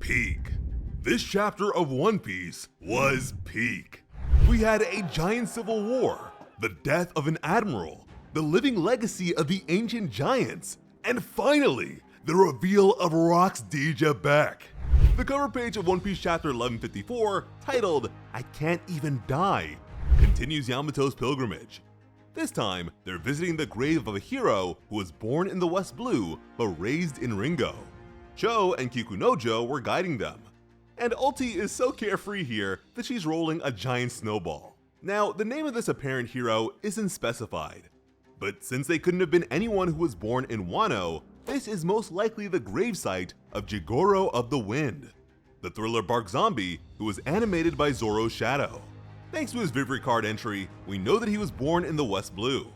Peak. This chapter of One Piece was peak. We had a giant civil war, the death of an admiral, the living legacy of the ancient giants, and finally, the reveal of Rock's Xebec. The cover page of One Piece chapter 1154, titled "I Can't Even Die," continues Yamato's pilgrimage. This time, they're visiting the grave of a hero who was born in the West Blue but raised in Ringo. Cho and Kikunojo were guiding them. And Ulti is so carefree here that she's rolling a giant snowball. Now, the name of this apparent hero isn't specified, but since they couldn't have been anyone who was born in Wano, this is most likely the gravesite of Jigoro of the Wind, the thriller bark zombie who was animated by Zoro's shadow. Thanks to his Vivre card entry, we know that he was born in the West Blue.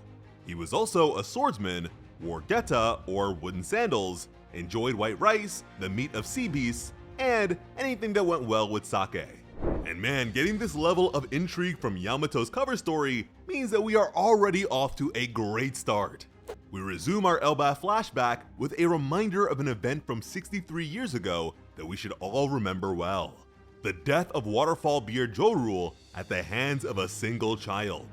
He was also a swordsman, wore geta or wooden sandals, enjoyed white rice, the meat of sea beasts, and anything that went well with sake. And man, getting this level of intrigue from Yamato's cover story means that we are already off to a great start. We resume our Elbaf flashback with a reminder of an event from 63 years ago that we should all remember well. The death of Waterfall Beard Jorul at the hands of a single child.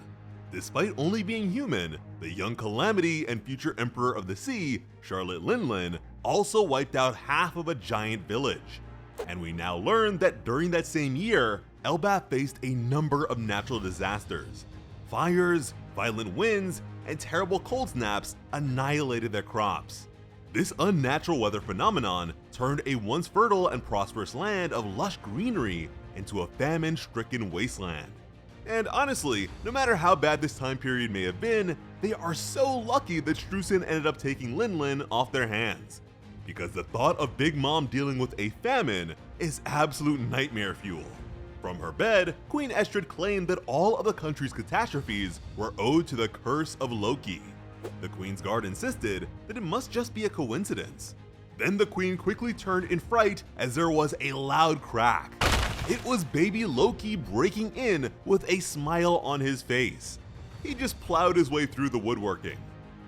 Despite only being human, the young Calamity and future Emperor of the Sea, Charlotte Linlin, also wiped out half of a giant village. And we now learn that during that same year, Elbaf faced a number of natural disasters. Fires, violent winds, and terrible cold snaps annihilated their crops. This unnatural weather phenomenon turned a once fertile and prosperous land of lush greenery into a famine-stricken wasteland. And honestly, no matter how bad this time period may have been, they are so lucky that Streusen ended up taking Linlin off their hands. Because the thought of Big Mom dealing with a famine is absolute nightmare fuel. From her bed, Queen Estrid claimed that all of the country's catastrophes were owed to the curse of Loki. The Queen's Guard insisted that it must just be a coincidence. Then the Queen quickly turned in fright as there was a loud crack. It was baby Loki breaking in with a smile on his face. He just plowed his way through the woodworking.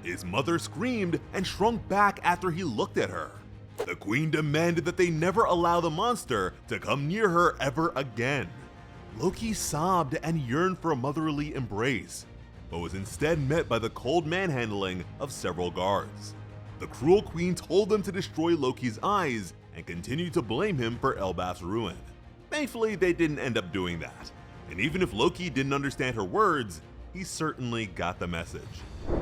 His mother screamed and shrunk back after he looked at her. The Queen demanded that they never allow the monster to come near her ever again. Loki sobbed and yearned for a motherly embrace, but was instead met by the cold manhandling of several guards. The cruel Queen told them to destroy Loki's eyes and continued to blame him for Elbaf's ruin. Thankfully, they didn't end up doing that. And even if Loki didn't understand her words, he certainly got the message.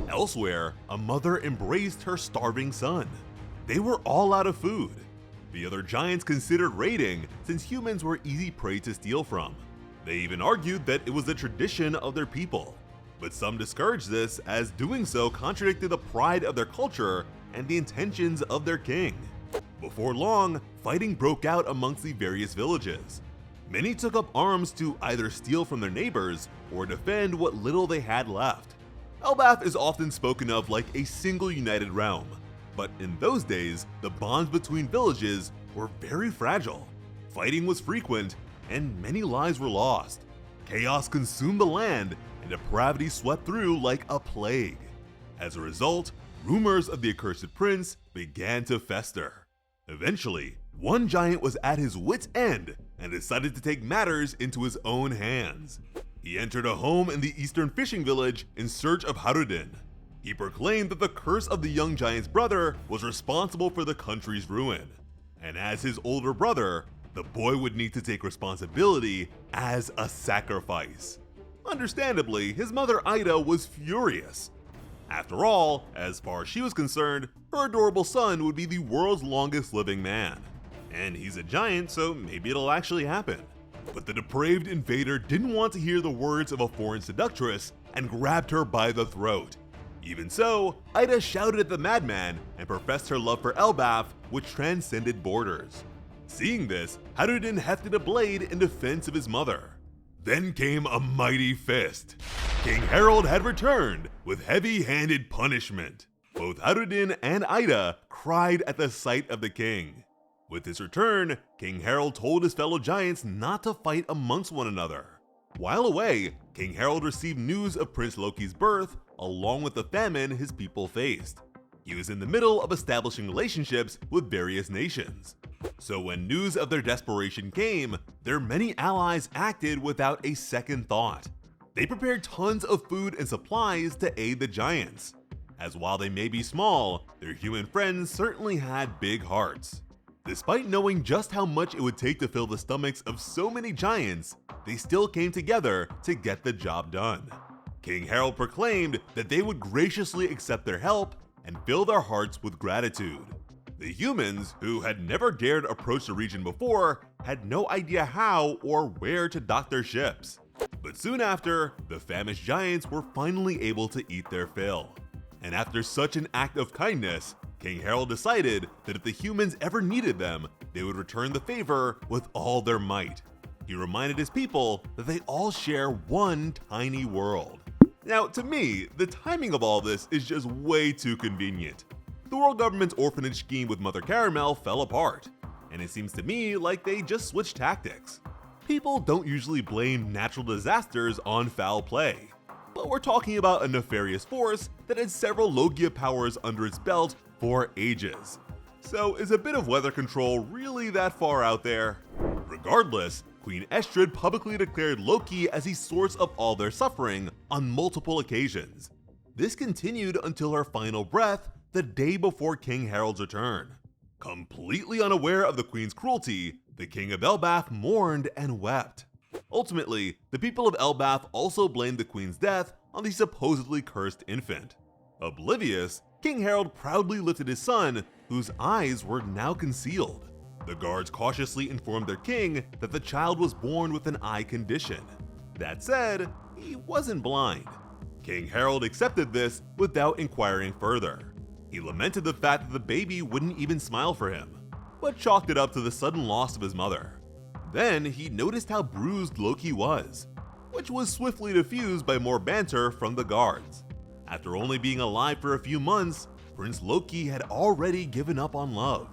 Elsewhere, a mother embraced her starving son. They were all out of food. The other giants considered raiding since humans were easy prey to steal from. They even argued that it was the tradition of their people. But some discouraged this as doing so contradicted the pride of their culture and the intentions of their king. Before long, fighting broke out amongst the various villages. Many took up arms to either steal from their neighbors or defend what little they had left. Elbaf is often spoken of like a single united realm, but in those days, the bonds between villages were very fragile. Fighting was frequent, and many lives were lost. Chaos consumed the land, and depravity swept through like a plague. As a result, rumors of the accursed prince began to fester. Eventually, one giant was at his wit's end and decided to take matters into his own hands. He entered a home in the eastern fishing village in search of Haruden. He proclaimed that the curse of the young giant's brother was responsible for the country's ruin. And as his older brother, the boy would need to take responsibility as a sacrifice. Understandably, his mother Ida was furious. After all, as far as she was concerned, her adorable son would be the world's longest living man. And he's a giant, so maybe it'll actually happen. But the depraved invader didn't want to hear the words of a foreign seductress and grabbed her by the throat. Even so, Ida shouted at the madman and professed her love for Elbaf, which transcended borders. Seeing this, Haruden hefted a blade in defense of his mother. Then came a mighty fist. King Harold had returned with heavy-handed punishment. Both Haruden and Ida cried at the sight of the king. With his return, King Harold told his fellow giants not to fight amongst one another. While away, King Harold received news of Prince Loki's birth, along with the famine his people faced. He was in the middle of establishing relationships with various nations. So when news of their desperation came, their many allies acted without a second thought. They prepared tons of food and supplies to aid the giants, as while they may be small, their human friends certainly had big hearts. Despite knowing just how much it would take to fill the stomachs of so many giants, they still came together to get the job done. King Harold proclaimed that they would graciously accept their help and fill their hearts with gratitude. The humans, who had never dared approach the region before, had no idea how or where to dock their ships. But soon after, the famished giants were finally able to eat their fill. And after such an act of kindness, King Harold decided that if the humans ever needed them, they would return the favor with all their might. He reminded his people that they all share one tiny world. Now, to me, the timing of all this is just way too convenient. The world government's orphanage scheme with Mother Caramel fell apart, and it seems to me like they just switched tactics. People don't usually blame natural disasters on foul play, but we're talking about a nefarious force that had several Logia powers under its belt for ages. So is a bit of weather control really that far out there? Regardless, Queen Estrid publicly declared Loki as the source of all their suffering on multiple occasions. This continued until her final breath the day before King Harold's return. Completely unaware of the queen's cruelty, the king of Elbaf mourned and wept. Ultimately, the people of Elbaf also blamed the queen's death on the supposedly cursed infant. Oblivious, King Harold proudly lifted his son, whose eyes were now concealed. The guards cautiously informed their king that the child was born with an eye condition. That said, he wasn't blind. King Harold accepted this without inquiring further. He lamented the fact that the baby wouldn't even smile for him, but chalked it up to the sudden loss of his mother. Then he noticed how bruised Loki was, which was swiftly diffused by more banter from the guards. After only being alive for a few months, Prince Loki had already given up on love.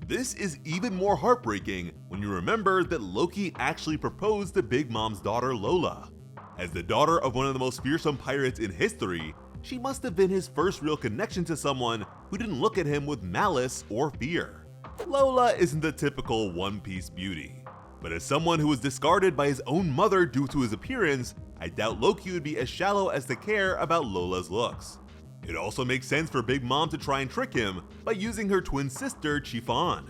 This is even more heartbreaking when you remember that Loki actually proposed to Big Mom's daughter Lola. As the daughter of one of the most fearsome pirates in history, she must have been his first real connection to someone who didn't look at him with malice or fear. Lola isn't the typical One Piece beauty, but as someone who was discarded by his own mother due to his appearance, I doubt Loki would be as shallow as to care about Lola's looks. It also makes sense for Big Mom to try and trick him by using her twin sister Chiffon.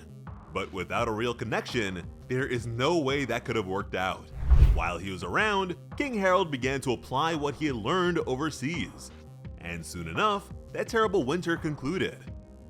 But without a real connection, there is no way that could have worked out. While he was around, King Harold began to apply what he had learned overseas. And soon enough, that terrible winter concluded.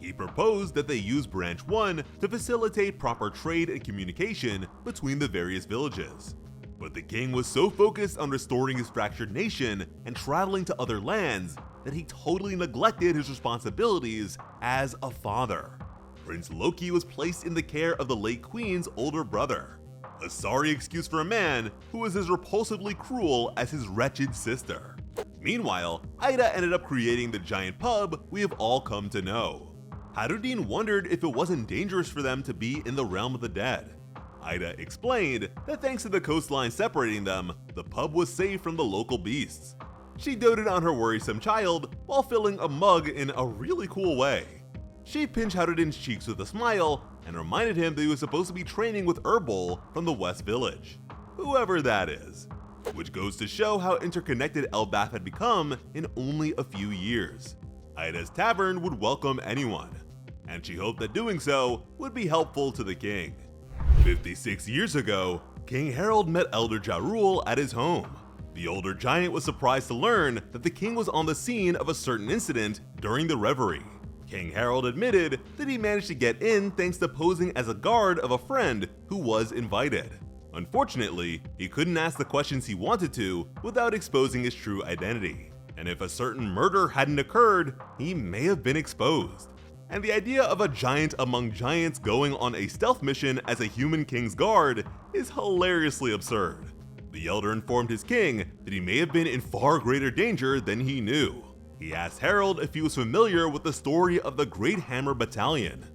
He proposed that they use Branch 1 to facilitate proper trade and communication between the various villages. But the king was so focused on restoring his fractured nation and traveling to other lands that he totally neglected his responsibilities as a father. Prince Loki was placed in the care of the late queen's older brother. A sorry excuse for a man who was as repulsively cruel as his wretched sister. Meanwhile, Ida ended up creating the giant pub we have all come to know. Hadouin wondered if it wasn't dangerous for them to be in the realm of the dead. Ida explained that thanks to the coastline separating them, the pub was safe from the local beasts. She doted on her worrisome child while filling a mug in a really cool way. She pinched Hadouin's cheeks with a smile and reminded him that he was supposed to be training with Erbol from the West Village, whoever that is. Which goes to show how interconnected Elbaf had become in only a few years. Ida's tavern would welcome anyone, and she hoped that doing so would be helpful to the king. 56 years ago, King Harold met Elder Jarul at his home. The older giant was surprised to learn that the king was on the scene of a certain incident during the reverie. King Harold admitted that he managed to get in thanks to posing as a guard of a friend who was invited. Unfortunately, he couldn't ask the questions he wanted to without exposing his true identity, and if a certain murder hadn't occurred, he may have been exposed. And the idea of a giant among giants going on a stealth mission as a human king's guard is hilariously absurd. The elder informed his king that he may have been in far greater danger than he knew. He asked Harold if he was familiar with the story of the Great Hammer Battalion.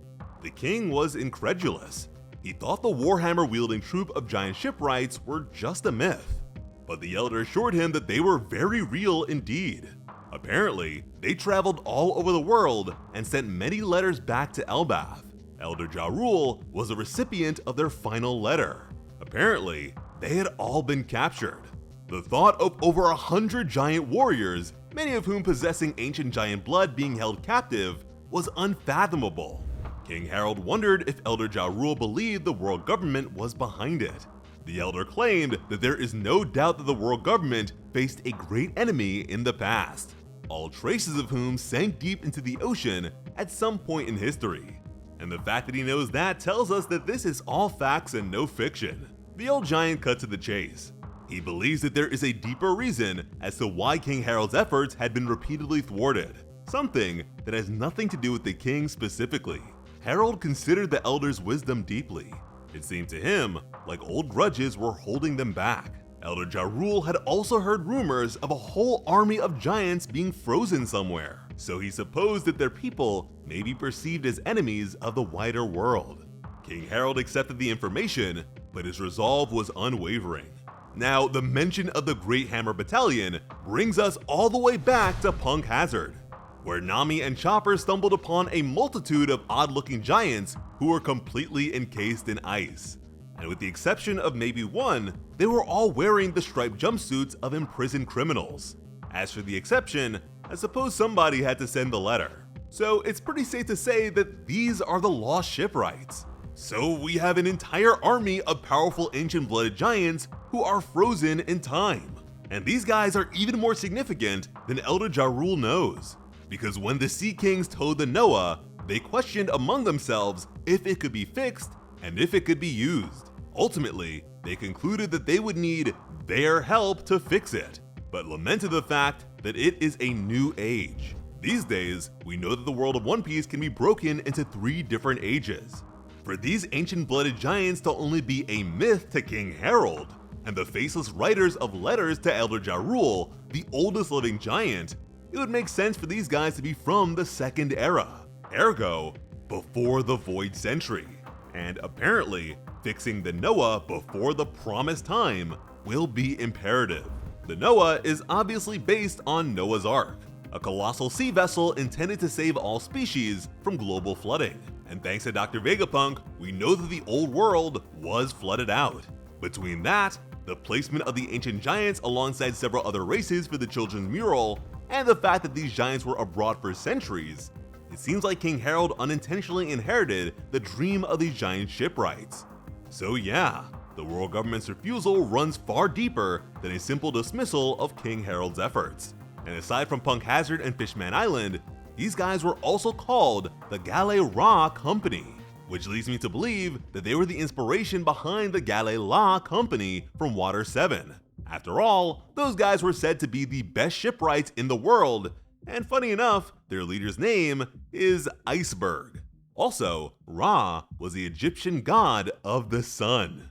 The king was incredulous. He thought the Warhammer-wielding troop of giant shipwrights were just a myth, but the elder assured him that they were very real indeed. Apparently, they traveled all over the world and sent many letters back to Elbaf. Elder Ja Rule was a recipient of their final letter. Apparently, they had all been captured. The thought of over 100 giant warriors, many of whom possessing ancient giant blood, being held captive was unfathomable. King Harold wondered if Elder Ja Rule believed the world government was behind it. The Elder claimed that there is no doubt that the world government faced a great enemy in the past, all traces of whom sank deep into the ocean at some point in history. And the fact that he knows that tells us that this is all facts and no fiction. The old giant cut to the chase. He believes that there is a deeper reason as to why King Harold's efforts had been repeatedly thwarted, something that has nothing to do with the king specifically. Harold considered the Elder's wisdom deeply. It seemed to him like old grudges were holding them back. Elder Ja Rule had also heard rumors of a whole army of giants being frozen somewhere, so he supposed that their people may be perceived as enemies of the wider world. King Harold accepted the information, but his resolve was unwavering. Now, the mention of the Great Hammer Battalion brings us all the way back to Punk Hazard, where Nami and Chopper stumbled upon a multitude of odd-looking giants who were completely encased in ice. And with the exception of maybe one, they were all wearing the striped jumpsuits of imprisoned criminals. As for the exception, I suppose somebody had to send the letter. So it's pretty safe to say that these are the lost shipwrights. So we have an entire army of powerful ancient-blooded giants who are frozen in time. And these guys are even more significant than Elder Ja Rule knows, because when the Sea Kings towed the Noah, they questioned among themselves if it could be fixed and if it could be used. Ultimately, they concluded that they would need their help to fix it, but lamented the fact that it is a new age. These days, we know that the world of One Piece can be broken into 3 different ages. For these ancient-blooded giants to only be a myth to King Harold, and the faceless writers of letters to Elder Ja Rule, the oldest living giant, it would make sense for these guys to be from the Second Era, ergo, before the Void Century. And apparently, fixing the Noah before the promised time will be imperative. The Noah is obviously based on Noah's Ark, a colossal sea vessel intended to save all species from global flooding. And thanks to Dr. Vegapunk, we know that the old world was flooded out. Between that, the placement of the ancient giants alongside several other races for the children's mural, and the fact that these giants were abroad for centuries, it seems like King Harold unintentionally inherited the dream of these giant shipwrights. So yeah, the world government's refusal runs far deeper than a simple dismissal of King Harold's efforts. And aside from Punk Hazard and Fishman Island, these guys were also called the Gale Ra Company, which leads me to believe that they were the inspiration behind the Gale La Company from Water 7. After all, those guys were said to be the best shipwrights in the world, and funny enough, their leader's name is Iceberg. Also, Ra was the Egyptian god of the sun.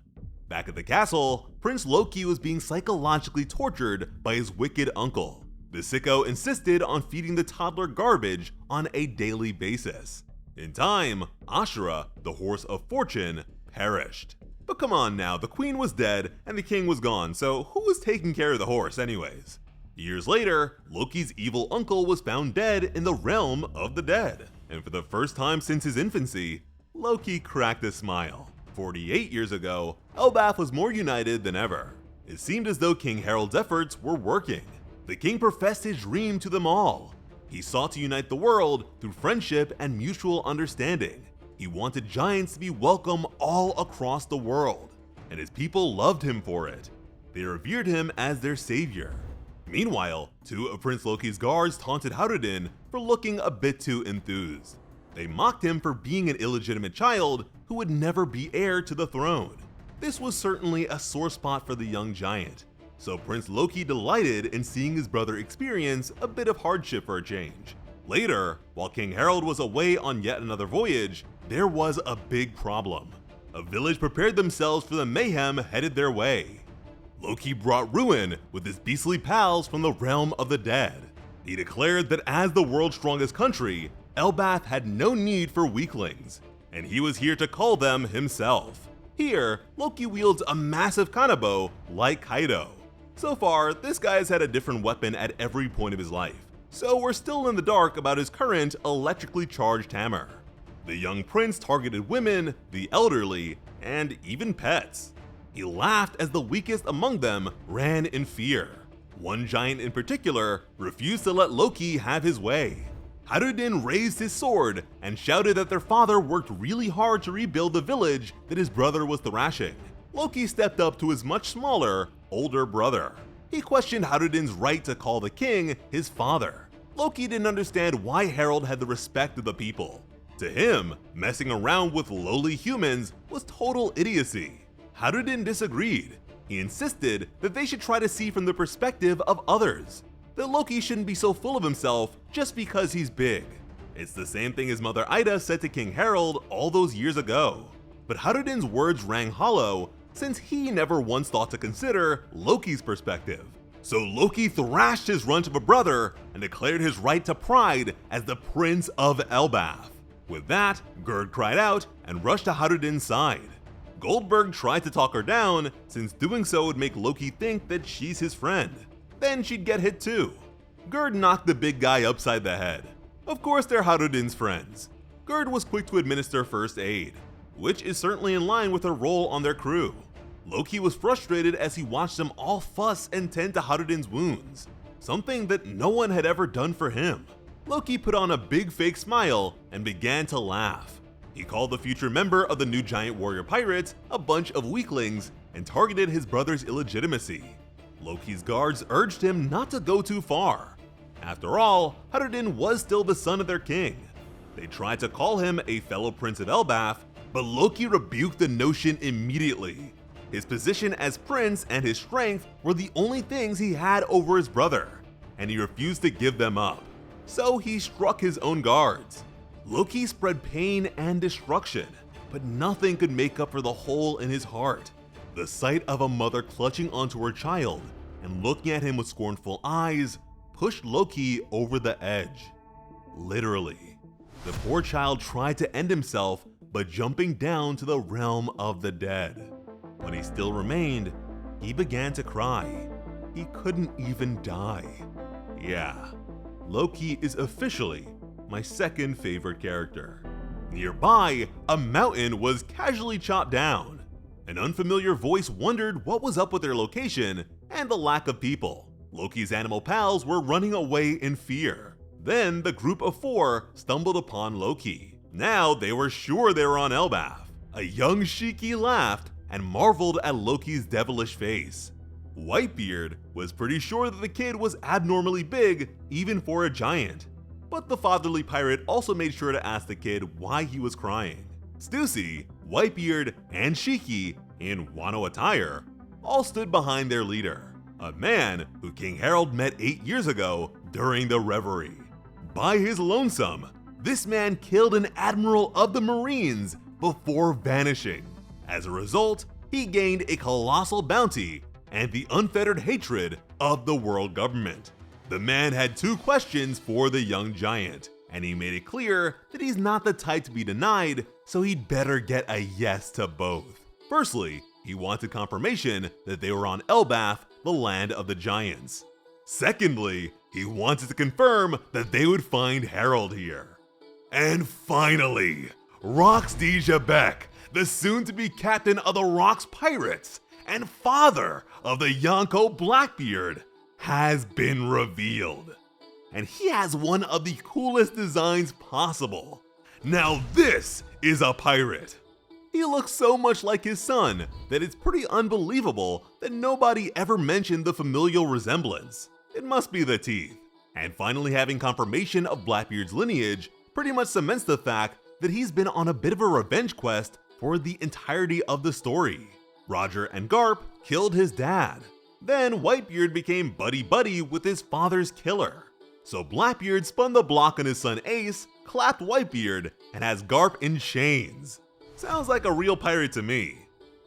Back at the castle, Prince Loki was being psychologically tortured by his wicked uncle. The sicko insisted on feeding the toddler garbage on a daily basis. In time, Ashura, the horse of fortune, perished. But come on now, the queen was dead and the king was gone, so who was taking care of the horse anyways? Years later, Loki's evil uncle was found dead in the realm of the dead. And for the first time since his infancy, Loki cracked a smile. 48 years ago, Elbaf was more united than ever. It seemed as though King Harold's efforts were working. The king professed his dream to them all. He sought to unite the world through friendship and mutual understanding. He wanted giants to be welcome all across the world, and his people loved him for it. They revered him as their savior. Meanwhile, 2 of Prince Loki's guards taunted Harudin for looking a bit too enthused. They mocked him for being an illegitimate child who would never be heir to the throne. This was certainly a sore spot for the young giant. So Prince Loki delighted in seeing his brother experience a bit of hardship for a change. Later, while King Harold was away on yet another voyage, there was a big problem. A village prepared themselves for the mayhem headed their way. Loki brought ruin with his beastly pals from the realm of the dead. He declared that as the world's strongest country, Elbaf had no need for weaklings, and he was here to call them himself. Here, Loki wields a massive kanabo like Kaido. So far, this guy has had a different weapon at every point of his life, so we're still in the dark about his current electrically charged hammer. The young prince targeted women, the elderly, and even pets. He laughed as the weakest among them ran in fear. One giant in particular refused to let Loki have his way. Harudin raised his sword and shouted that their father worked really hard to rebuild the village that his brother was thrashing. Loki stepped up to his much smaller, older brother. He questioned Harudin's right to call the king his father. Loki didn't understand why Harald had the respect of the people. To him, messing around with lowly humans was total idiocy. Harudin disagreed. He insisted that they should try to see from the perspective of others, that Loki shouldn't be so full of himself just because he's big. It's the same thing his mother Ida said to King Harald all those years ago. But Harudin's words rang hollow since he never once thought to consider Loki's perspective. So Loki thrashed his runt of a brother and declared his right to pride as the Prince of Elbaf. With that, Gerd cried out and rushed to Harudin's side. Goldberg tried to talk her down, since doing so would make Loki think that she's his friend. Then she'd get hit too. Gerd knocked the big guy upside the head. Of course they're Harudin's friends. Gerd was quick to administer first aid, which is certainly in line with her role on their crew. Loki was frustrated as he watched them all fuss and tend to Harudin's wounds, something that no one had ever done for him. Loki put on a big fake smile and began to laugh. He called the future member of the new giant warrior pirates a bunch of weaklings and targeted his brother's illegitimacy. Loki's guards urged him not to go too far. After all, Harudin was still the son of their king. They tried to call him a fellow prince of Elbaf, but Loki rebuked the notion immediately. His position as prince and his strength were the only things he had over his brother, and he refused to give them up. So he struck his own guards. Loki spread pain and destruction, but nothing could make up for the hole in his heart. The sight of a mother clutching onto her child and looking at him with scornful eyes pushed Loki over the edge. Literally. The poor child tried to end himself by jumping down to the realm of the dead. When he still remained, he began to cry. He couldn't even die. Yeah, Loki is officially my second favorite character. Nearby, a mountain was casually chopped down. An unfamiliar voice wondered what was up with their location and the lack of people. Loki's animal pals were running away in fear. Then the group of four stumbled upon Loki. Now they were sure they were on Elbaf. A young Shiki laughed and marveled at Loki's devilish face. Whitebeard was pretty sure that the kid was abnormally big even for a giant. But the fatherly pirate also made sure to ask the kid why he was crying. Stussy, Whitebeard, and Shiki, in Wano attire, all stood behind their leader, a man who King Harald met 8 years ago during the reverie. By his lonesome, this man killed an admiral of the Marines before vanishing. As a result, he gained a colossal bounty and the unfettered hatred of the world government. The man had 2 questions for the young giant, and he made it clear that he's not the type to be denied, so he'd better get a yes to both. Firstly, he wanted confirmation that they were on Elbaf, the land of the giants. Secondly, he wanted to confirm that they would find Harald here. And finally, Rox D. Xebec, the soon-to-be captain of the Rox Pirates and father of the Yonko Blackbeard, has been revealed. And he has one of the coolest designs possible. Now this is a pirate. He looks so much like his son that it's pretty unbelievable that nobody ever mentioned the familial resemblance. It must be the teeth. And finally having confirmation of Blackbeard's lineage pretty much cements the fact that he's been on a bit of a revenge quest for the entirety of the story. Roger and Garp killed his dad. Then Whitebeard became buddy-buddy with his father's killer. So Blackbeard spun the block on his son Ace, clapped Whitebeard, and has Garp in chains. Sounds like a real pirate to me.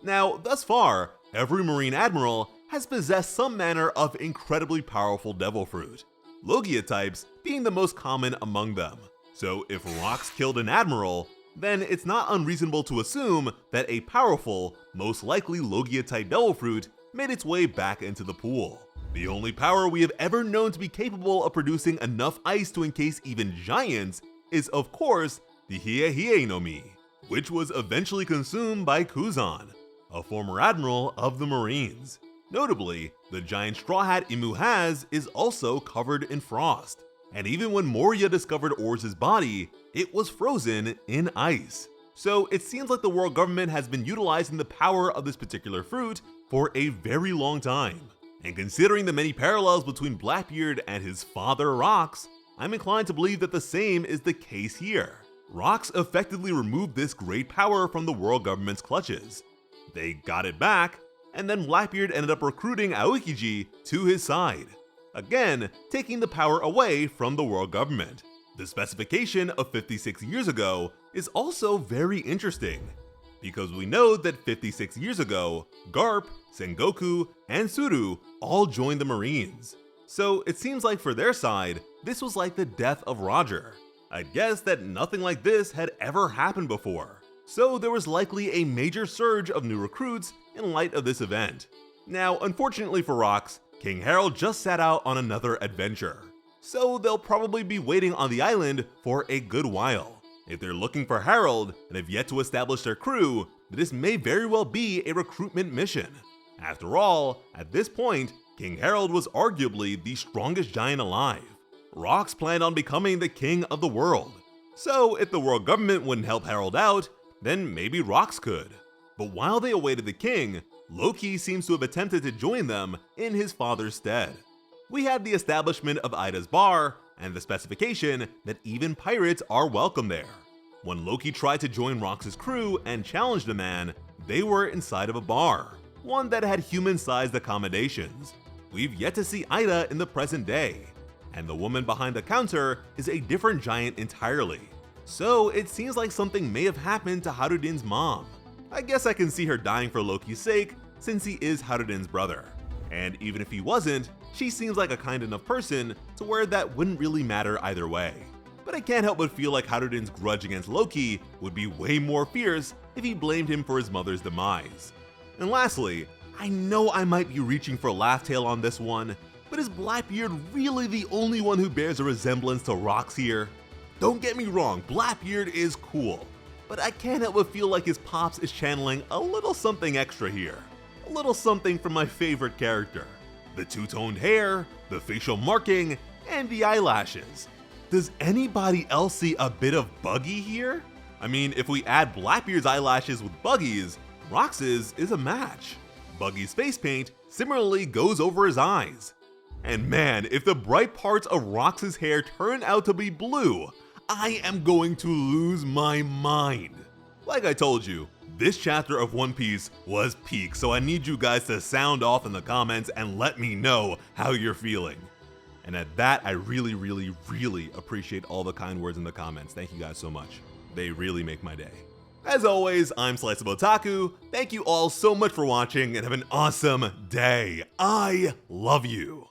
Now, thus far, every Marine Admiral has possessed some manner of incredibly powerful devil fruit, Logia types being the most common among them. So if Rox killed an Admiral, then it's not unreasonable to assume that a powerful, most likely Logia type devil fruit made its way back into the pool. The only power we have ever known to be capable of producing enough ice to encase even giants is, of course, the Hiei no Mi, which was eventually consumed by Kuzan, a former admiral of the Marines. Notably, the giant straw hat Imu has is also covered in frost, and even when Moria discovered Oars' body, it was frozen in ice. So it seems like the world government has been utilizing the power of this particular fruit for a very long time. And considering the many parallels between Blackbeard and his father Rox, I'm inclined to believe that the same is the case here. Rox effectively removed this great power from the world government's clutches. They got it back, and then Blackbeard ended up recruiting Aokiji to his side, again taking the power away from the world government. The specification of 56 years ago is also very interesting, because we know that 56 years ago, Garp, Sengoku, and Suru all joined the Marines. So it seems like for their side, this was like the death of Roger. I'd guess that nothing like this had ever happened before, so there was likely a major surge of new recruits in light of this event. Now, unfortunately for Rox, King Harold just set out on another adventure, so they'll probably be waiting on the island for a good while. If they're looking for Harold and have yet to establish their crew, this may very well be a recruitment mission. After all, at this point, King Harold was arguably the strongest giant alive. Rox planned on becoming the king of the world, so if the world government wouldn't help Harold out, then maybe Rox could. But while they awaited the king, Loki seems to have attempted to join them in his father's stead. We had the establishment of Ida's bar, and the specification that even pirates are welcome there. When Loki tried to join Rox's crew and challenged the man, they were inside of a bar, one that had human-sized accommodations. We've yet to see Ida in the present day, and the woman behind the counter is a different giant entirely. So it seems like something may have happened to Harudin's mom. I guess I can see her dying for Loki's sake, since he is Harudin's brother. And even if he wasn't, she seems like a kind enough person to where that wouldn't really matter either way. But I can't help but feel like Harudin's grudge against Loki would be way more fierce if he blamed him for his mother's demise. And lastly, I know I might be reaching for a laugh tale on this one, but is Blackbeard really the only one who bears a resemblance to Rox here? Don't get me wrong, Blackbeard is cool, but I can't help but feel like his pops is channeling a little something extra here. A little something from my favorite character. The two-toned hair, the facial marking, and the eyelashes. Does anybody else see a bit of Buggy here? I mean, if we add Blackbeard's eyelashes with Buggy's, Rox's is a match. Buggy's face paint similarly goes over his eyes. And man, if the bright parts of Rox's hair turn out to be blue, I am going to lose my mind. Like I told you, this chapter of One Piece was peak, so I need you guys to sound off in the comments and let me know how you're feeling. And at that, I really appreciate all the kind words in the comments. Thank you guys so much. They really make my day. As always, I'm Sliceable Otaku. Thank you all so much for watching and have an awesome day. I love you.